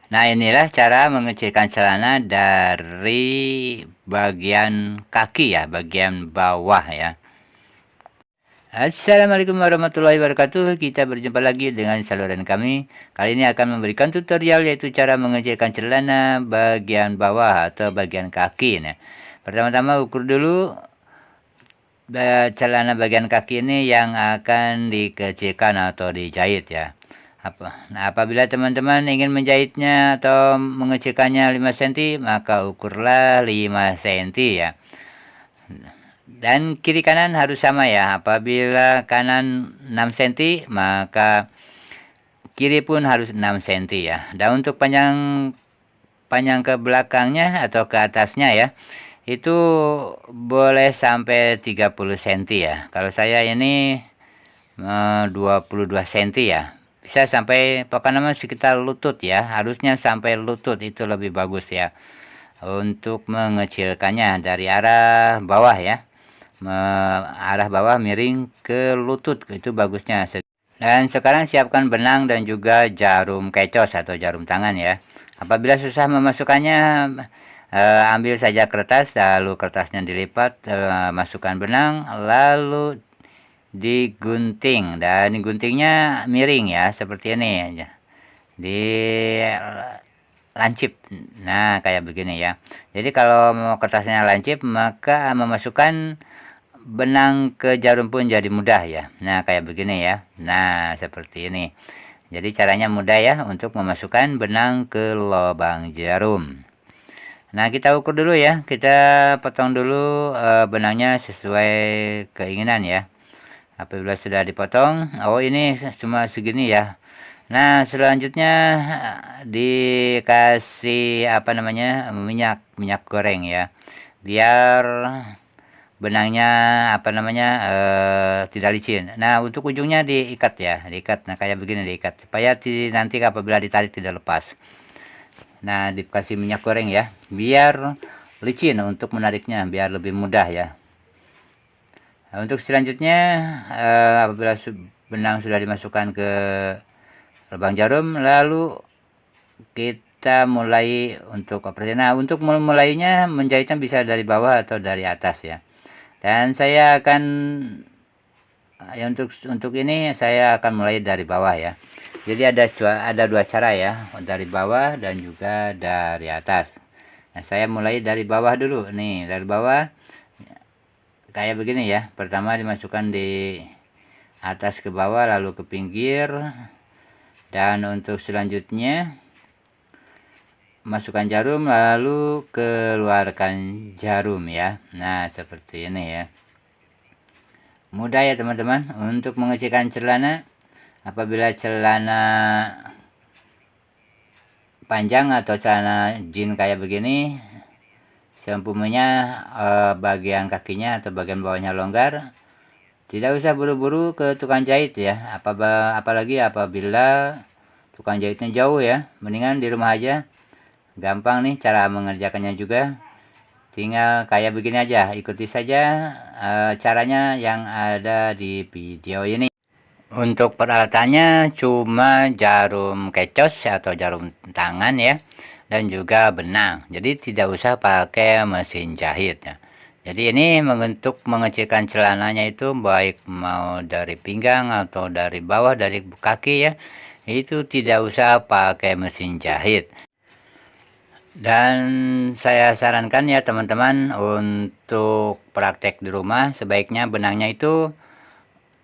Nah, inilah cara mengecilkan celana dari bagian kaki ya, bagian bawah ya. Assalamualaikum warahmatullahi wabarakatuh. Kita berjumpa lagi dengan saluran kami. Kali ini akan memberikan tutorial yaitu cara mengecilkan celana bagian bawah atau bagian kaki. Nah, pertama-tama ukur dulu celana bagian kaki ini yang akan dikecilkan atau dijahit ya. Nah, apabila teman-teman ingin menjahitnya atau mengecilkannya 5 cm, maka ukurlah 5 cm ya. Dan kiri kanan harus sama ya. Apabila kanan 6 cm, maka kiri pun harus 6 cm ya. Dan untuk panjang ke belakangnya atau ke atasnya ya, itu boleh sampai 30 cm ya. Kalau saya ini 22 cm ya. Bisa sampai pokoknya sekitar lutut ya. Harusnya sampai lutut, itu lebih bagus ya. Untuk mengecilkannya dari arah bawah ya. Arah bawah miring ke lutut, itu bagusnya. Dan sekarang siapkan benang dan juga jarum kecos atau jarum tangan ya. Apabila susah memasukkannya, ambil saja kertas, lalu kertasnya dilipat, masukkan benang, lalu digunting, dan guntingnya miring ya, seperti ini aja. Lancip. Nah, kayak begini ya. Jadi kalau mau kertasnya lancip, maka memasukkan benang ke jarum pun jadi mudah ya. Nah, kayak begini ya. Nah, seperti ini. Jadi caranya mudah ya untuk memasukkan benang ke lubang jarum. Nah, kita ukur dulu ya. Kita potong dulu benangnya sesuai keinginan ya. Apabila sudah dipotong, oh ini cuma segini ya. Nah, selanjutnya dikasih minyak goreng ya. Biar benangnya tidak licin. Nah, untuk ujungnya diikat ya, diikat. Nah, kayak begini diikat supaya nanti apabila ditarik tidak lepas. Nah, dikasih minyak goreng ya, biar licin untuk menariknya, biar lebih mudah ya. Nah, untuk selanjutnya apabila benang sudah dimasukkan ke lubang jarum, lalu kita mulai untuk operasi. Nah, untuk mulainya menjahitnya bisa dari bawah atau dari atas ya. Dan saya akan untuk ini saya akan mulai dari bawah ya. Jadi ada dua cara ya, dari bawah dan juga dari atas. Nah, saya mulai dari bawah dulu nih, dari bawah kayak begini ya. Pertama dimasukkan di atas ke bawah, lalu ke pinggir, dan untuk selanjutnya masukkan jarum lalu keluarkan jarum ya. Nah, seperti ini ya. Mudah ya teman-teman untuk mengecilkan celana. Apabila celana panjang atau celana jeans kayak begini, seumpamanya bagian kakinya atau bagian bawahnya longgar, tidak usah buru-buru ke tukang jahit ya. Apalagi apabila tukang jahitnya jauh ya, mendingan di rumah aja. Gampang nih cara mengerjakannya juga. Tinggal kayak begini aja, ikuti saja caranya yang ada di video ini. Untuk peralatannya cuma jarum kecos atau jarum tangan ya, dan juga benang. Jadi tidak usah pakai mesin jahit ya. Jadi ini untuk mengecilkan celananya itu baik mau dari pinggang atau dari bawah, dari kaki ya, itu tidak usah pakai mesin jahit. Dan saya sarankan ya teman-teman, untuk praktek di rumah sebaiknya benangnya itu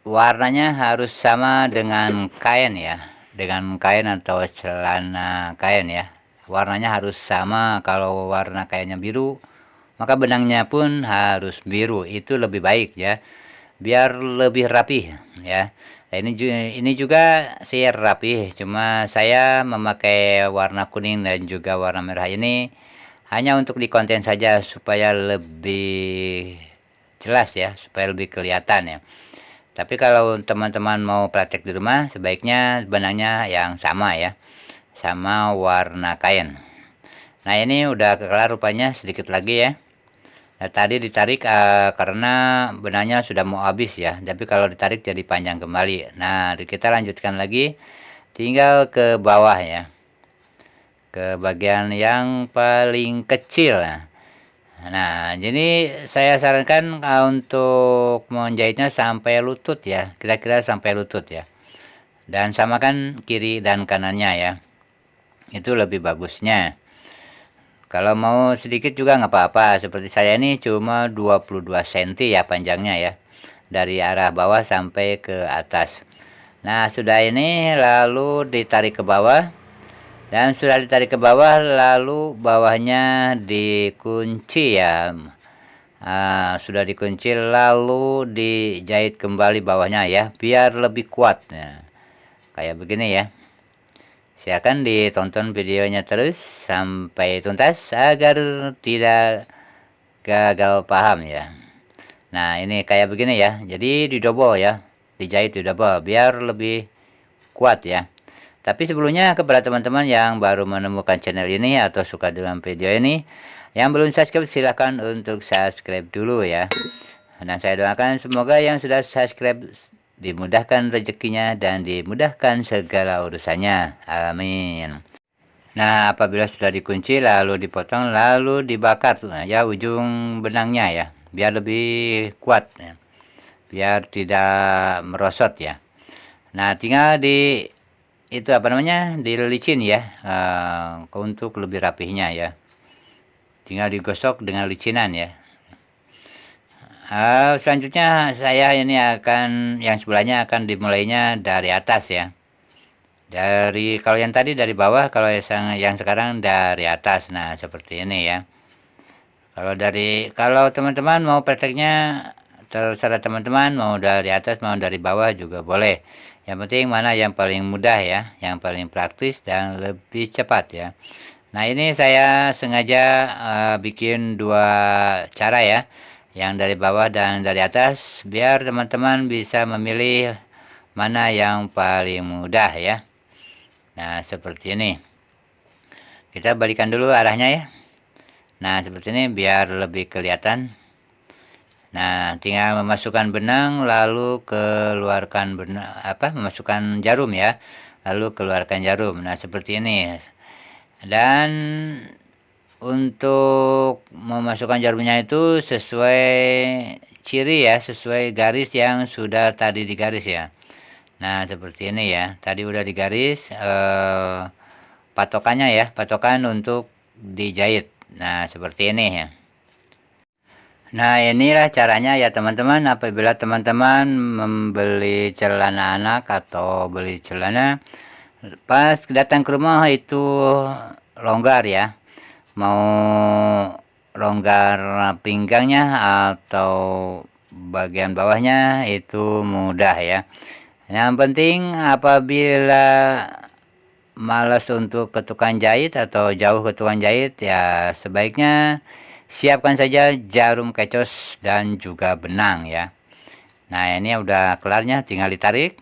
warnanya harus sama dengan kain ya, dengan kain atau celana kain ya. Warnanya harus sama. Kalau warna kainnya biru, maka benangnya pun harus biru. Itu lebih baik ya, biar lebih rapih ya. Nah, ini juga sih rapi, cuma saya memakai warna kuning dan juga warna merah ini hanya untuk di konten saja supaya lebih jelas ya, supaya lebih kelihatan ya. Tapi kalau teman-teman mau praktek di rumah, sebaiknya benangnya yang sama ya, sama warna kain. Nah, ini udah kelar rupanya, sedikit lagi ya. Nah, tadi ditarik karena benangnya sudah mau habis ya, tapi kalau ditarik jadi panjang kembali. Nah, kita lanjutkan lagi, tinggal ke bawah ya. ke bagian yang paling kecil. Nah, jadi saya sarankan untuk menjahitnya sampai lutut ya, kira-kira sampai lutut ya. Dan samakan kiri dan kanannya ya. Itu lebih bagusnya. Kalau mau sedikit juga nggak apa-apa. Seperti saya ini cuma 22 cm ya panjangnya ya. Dari arah bawah sampai ke atas. Nah, sudah ini lalu ditarik ke bawah. Dan sudah ditarik ke bawah lalu bawahnya dikunci ya. Sudah dikunci lalu dijahit kembali bawahnya ya. Biar lebih kuat. Nah, kayak begini ya. Silakan ditonton videonya terus sampai tuntas agar tidak gagal paham ya. Nah, ini kayak begini ya. Jadi didobel ya. Dijahit didobel biar lebih kuat ya. Tapi sebelumnya kepada teman-teman yang baru menemukan channel ini atau suka dengan video ini, yang belum subscribe silahkan untuk subscribe dulu ya. Dan saya doakan semoga yang sudah subscribe dimudahkan rezekinya dan dimudahkan segala urusannya. Amin. Nah, apabila sudah dikunci lalu dipotong lalu dibakar tuh ya ujung benangnya ya, biar lebih kuat ya. Biar tidak merosot ya. Nah, tinggal itu apa namanya? Dilicin ya. Untuk lebih rapihnya ya. Tinggal digosok dengan licinan ya. Selanjutnya saya ini akan yang sebelahnya akan dimulainya dari atas ya. Kalau yang tadi dari bawah, kalau yang sekarang dari atas. Nah, seperti ini ya. Kalau teman-teman mau prakteknya terserah teman-teman mau dari atas mau dari bawah juga boleh. Yang penting mana yang paling mudah ya, yang paling praktis dan lebih cepat ya. Nah, ini saya sengaja bikin dua cara ya. Yang dari bawah dan dari atas biar teman-teman bisa memilih mana yang paling mudah ya. Nah, seperti ini. Kita balikan dulu arahnya ya. Nah, seperti ini biar lebih kelihatan. Nah, tinggal memasukkan benang lalu keluarkan memasukkan jarum ya. Lalu keluarkan jarum. Nah, seperti ini. Dan untuk memasukkan jarumnya itu sesuai ciri ya, sesuai garis yang sudah tadi digaris ya. Nah, seperti ini ya. Tadi udah digaris patokannya ya, patokan untuk dijahit. Nah, seperti ini ya. Nah, inilah caranya ya teman-teman. Apabila teman-teman membeli celana anak atau beli celana, pas datang ke rumah itu longgar ya. Mau longgar pinggangnya atau bagian bawahnya itu mudah ya. Yang penting apabila malas untuk ke tukang jahit atau jauh ke tukang jahit ya sebaiknya siapkan saja jarum kecos dan juga benang ya. Nah, ini udah kelarnya tinggal ditarik.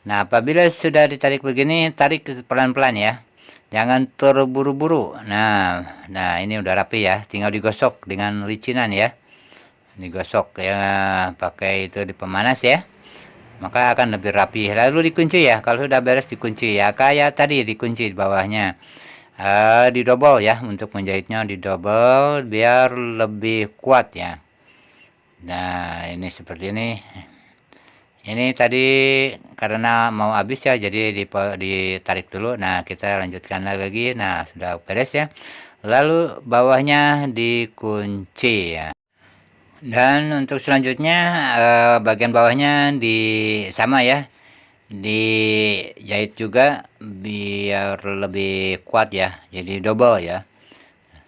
Nah, apabila sudah ditarik begini tarik pelan-pelan ya. Jangan terburu-buru. Nah, ini udah rapi ya. Tinggal digosok dengan licinan ya. Digosok ya pakai itu di pemanas ya. Maka akan lebih rapi. Lalu dikunci ya. Kalau sudah beres dikunci ya. Kayak tadi dikunci di bawahnya. Didobel ya. Untuk menjahitnya didobel biar lebih kuat ya. Nah, ini seperti ini. Ini tadi karena mau habis ya, jadi ditarik dulu. Nah, kita lanjutkan lagi. Nah, sudah beres ya. Lalu bawahnya dikunci ya. Dan untuk selanjutnya bagian bawahnya sama ya. Dijahit juga biar lebih kuat ya. Jadi double ya.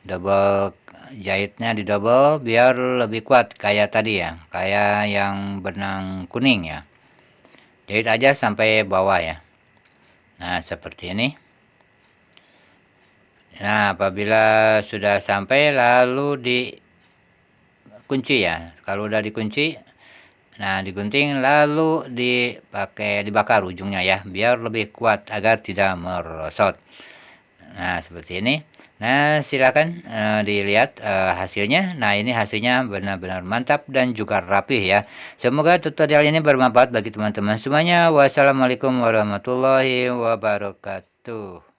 Double jahitnya didobel biar lebih kuat kayak tadi ya, kayak yang benang kuning ya. Jahit aja sampai bawah ya. Nah, seperti ini. Nah, apabila sudah sampai lalu dikunci ya. Kalau udah dikunci, nah digunting lalu dibakar ujungnya ya, biar lebih kuat agar tidak merosot. Nah, seperti ini. Nah, silakan dilihat hasilnya. Nah, ini hasilnya benar-benar mantap dan juga rapih ya. Semoga tutorial ini bermanfaat bagi teman-teman semuanya. Wassalamualaikum warahmatullahi wabarakatuh.